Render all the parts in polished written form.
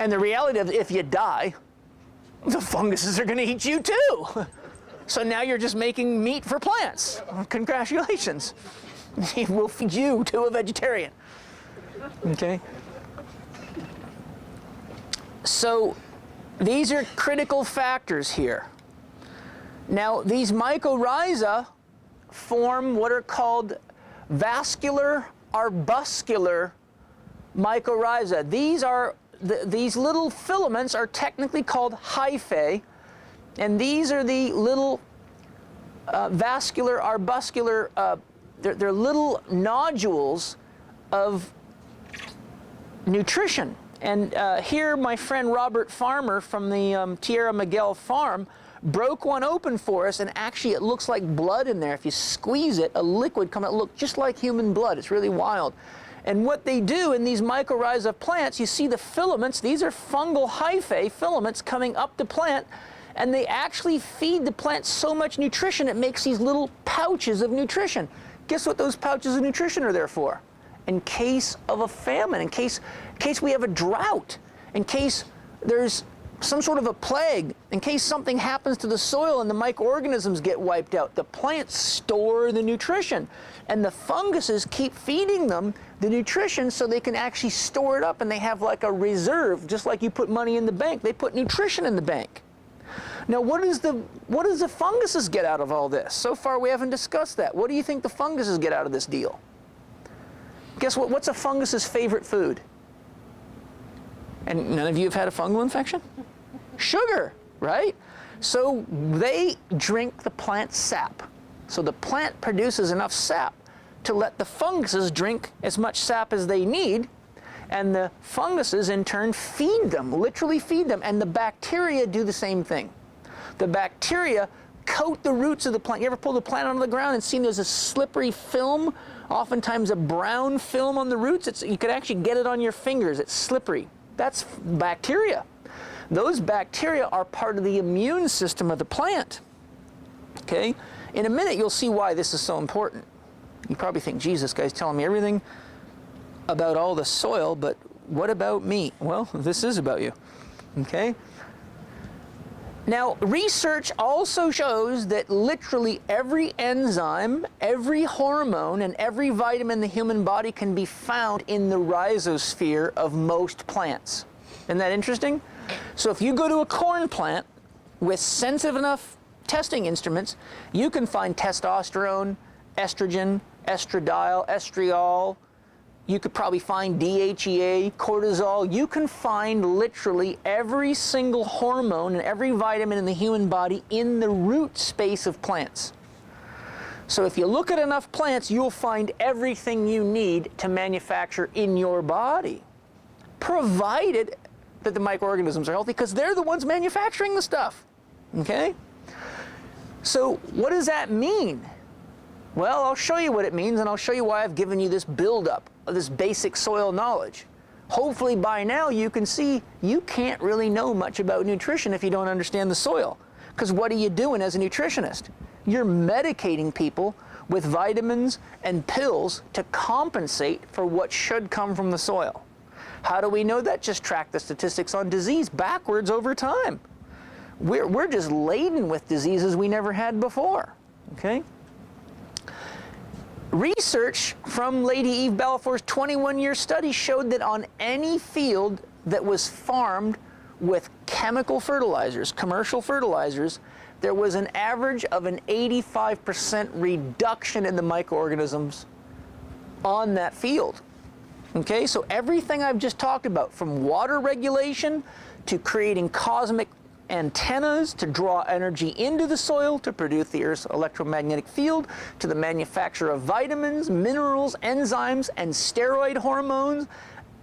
And the reality of if you die, the funguses are going to eat you too. So now you're just making meat for plants. Congratulations. We'll feed you to a vegetarian. Okay? So these are critical factors here. Now, these mycorrhiza form what are called vascular arbuscular mycorrhiza. These little filaments are technically called hyphae, and these are the little vascular arbuscular, they're little nodules of nutrition. And here my friend Robert Farmer from the Tierra Miguel farm broke one open for us, and actually it looks like blood in there. If you squeeze it, a liquid comes out, look just like human blood. It's really wild. And what they do in these mycorrhiza plants, you see the filaments, these are fungal hyphae filaments coming up the plant, and they actually feed the plant so much nutrition it makes these little pouches of nutrition. Guess what those pouches of nutrition are there for? In case of a famine, in case we have a drought, in case there's some sort of a plague, in case something happens to the soil and the microorganisms get wiped out. The plants store the nutrition, and the funguses keep feeding them the nutrition so they can actually store it up, and they have like a reserve. Just like you put money in the bank, they put nutrition in the bank. Now, what does the funguses get out of all this? So far we haven't discussed that. What do you think the funguses get out of this deal? Guess what? What's a fungus's favorite food? And none of you have had a fungal infection? Sugar, right? So they drink the plant sap. So the plant produces enough sap to let the funguses drink as much sap as they need, and the funguses in turn feed them, literally feed them, and the bacteria do the same thing. The bacteria coat the roots of the plant. You ever pull the plant onto the ground and seen there's a slippery film, oftentimes a brown film on the roots? You could actually get it on your fingers. It's slippery. That's bacteria. Those bacteria are part of the immune system of the plant. Okay? In a minute, you'll see why this is so important. You probably think, Jesus, this guy's telling me everything about all the soil, but what about me? Well, this is about you. Okay? Now, research also shows that literally every enzyme, every hormone, and every vitamin in the human body can be found in the rhizosphere of most plants. Isn't that interesting? So if you go to a corn plant with sensitive enough testing instruments, you can find testosterone, estrogen, estradiol, estriol. You could probably find DHEA, cortisol. You can find literally every single hormone and every vitamin in the human body in the root space of plants. So if you look at enough plants, you'll find everything you need to manufacture in your body, provided that the microorganisms are healthy, because they're the ones manufacturing the stuff. Okay? So what does that mean? Well, I'll show you what it means, and I'll show you why I've given you this buildup of this basic soil knowledge. Hopefully by now you can see you can't really know much about nutrition if you don't understand the soil. Because what are you doing as a nutritionist? You're medicating people with vitamins and pills to compensate for what should come from the soil. How do we know that? Just track the statistics on disease backwards over time. We're just laden with diseases we never had before. Okay? Research from Lady Eve Balfour's 21-year study showed that on any field that was farmed with chemical fertilizers, commercial fertilizers, there was an average of an 85% reduction in the microorganisms on that field. Okay, so everything I've just talked about, from water regulation to creating cosmic antennas to draw energy into the soil to produce the Earth's electromagnetic field, to the manufacture of vitamins, minerals, enzymes, and steroid hormones,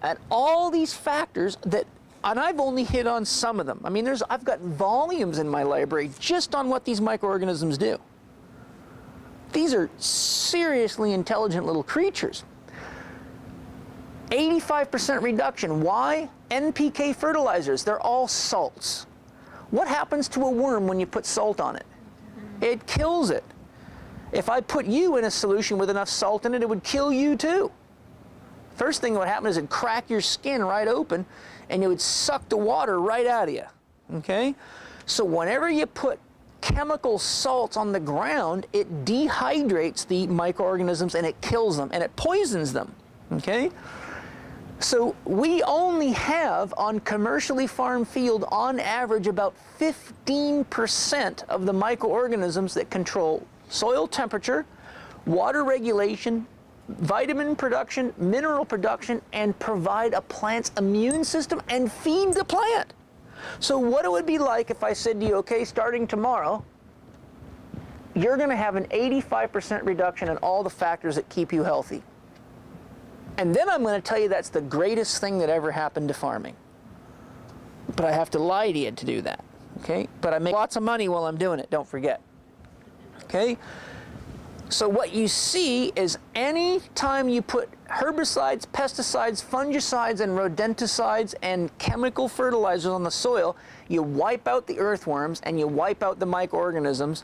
and all these factors that, and I've only hit on some of them. I mean, I've got volumes in my library just on what these microorganisms do. These are seriously intelligent little creatures. 85% reduction. Why? NPK fertilizers. They're all salts. What happens to a worm when you put salt on it? It kills it. If I put you in a solution with enough salt in it, it would kill you too. First thing that would happen is it'd crack your skin right open, and it would suck the water right out of you, okay? So whenever you put chemical salts on the ground, it dehydrates the microorganisms and it kills them and it poisons them, okay? So we only have on commercially farmed field on average about 15% of the microorganisms that control soil temperature, water regulation, vitamin production, mineral production, and provide a plant's immune system and feed the plant. So what it would be like if I said to you, okay, starting tomorrow, you're going to have an 85% reduction in all the factors that keep you healthy. And then I'm going to tell you that's the greatest thing that ever happened to farming. But I have to lie to you to do that, okay? But I make lots of money while I'm doing it, don't forget, okay? So what you see is any time you put herbicides, pesticides, fungicides, and rodenticides and chemical fertilizers on the soil, you wipe out the earthworms and you wipe out the microorganisms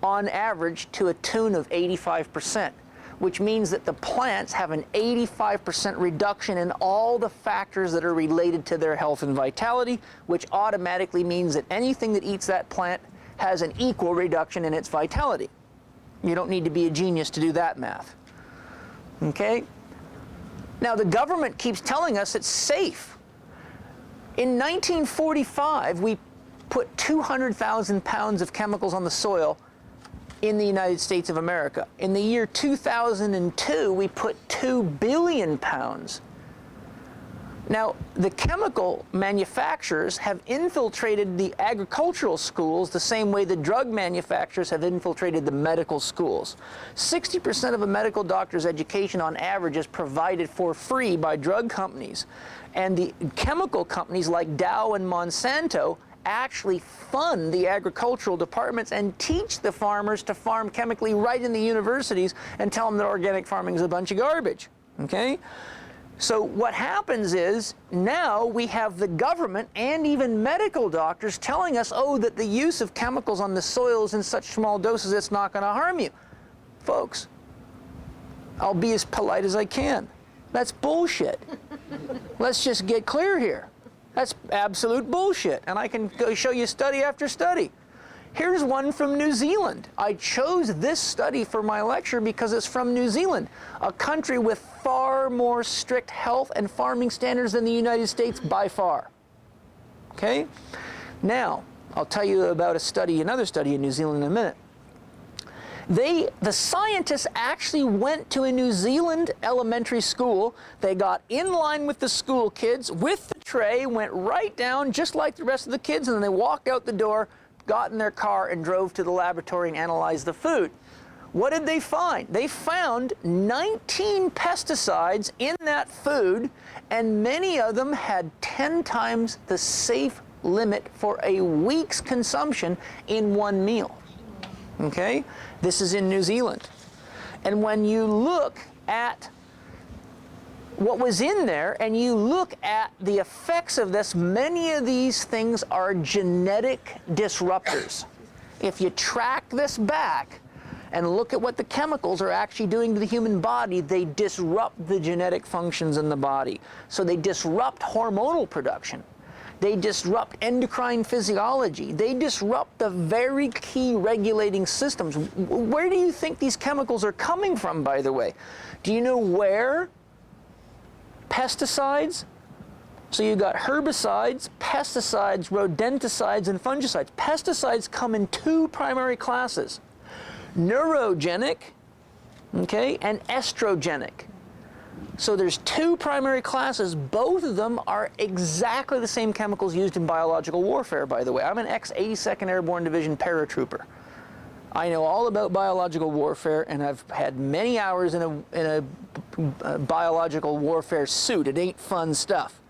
on average to a tune of 85%, which means that the plants have an 85% reduction in all the factors that are related to their health and vitality, which automatically means that anything that eats that plant has an equal reduction in its vitality. You don't need to be a genius to do that math, okay? Now, the government keeps telling us it's safe. In 1945, we put 200,000 pounds of chemicals on the soil in the United States of America. In the year 2002, we put 2 billion pounds. Now, the chemical manufacturers have infiltrated the agricultural schools the same way the drug manufacturers have infiltrated the medical schools. 60% of a medical doctor's education on average is provided for free by drug companies. And the chemical companies like Dow and Monsanto actually fund the agricultural departments and teach the farmers to farm chemically right in the universities and tell them that organic farming is a bunch of garbage, okay? So what happens is now we have the government and even medical doctors telling us, oh, that the use of chemicals on the soils in such small doses, it's not going to harm you. Folks, I'll be as polite as I can. That's bullshit. Let's just get clear here. That's absolute bullshit. And I can go show you study after study. Here's one from New Zealand. I chose this study for my lecture because it's from New Zealand, a country with far more strict health and farming standards than the United States by far. Okay? Now, I'll tell you about another study in New Zealand in a minute. The scientists actually went to a New Zealand elementary school. They got in line with the school kids with the tray, went right down just like the rest of the kids, and then they walked out the door, got in their car, and drove to the laboratory and analyzed the food. What did they find? They found 19 pesticides in that food, and many of them had 10 times the safe limit for a week's consumption in one meal. Okay? This is in New Zealand. And when you look at what was in there and you look at the effects of this, many of these things are genetic disruptors. If you track this back and look at what the chemicals are actually doing to the human body, they disrupt the genetic functions in the body. So they disrupt hormonal production. They disrupt endocrine physiology. They disrupt the very key regulating systems. Where do you think these chemicals are coming from, by the way? Do you know where? Pesticides. So you've got herbicides, pesticides, rodenticides, and fungicides. Pesticides come in two primary classes: neurogenic, okay, and estrogenic. So there's two primary classes. Both of them are exactly the same chemicals used in biological warfare, by the way. I'm an ex-82nd Airborne Division paratrooper. I know all about biological warfare, and I've had many hours in a biological warfare suit. It ain't fun stuff.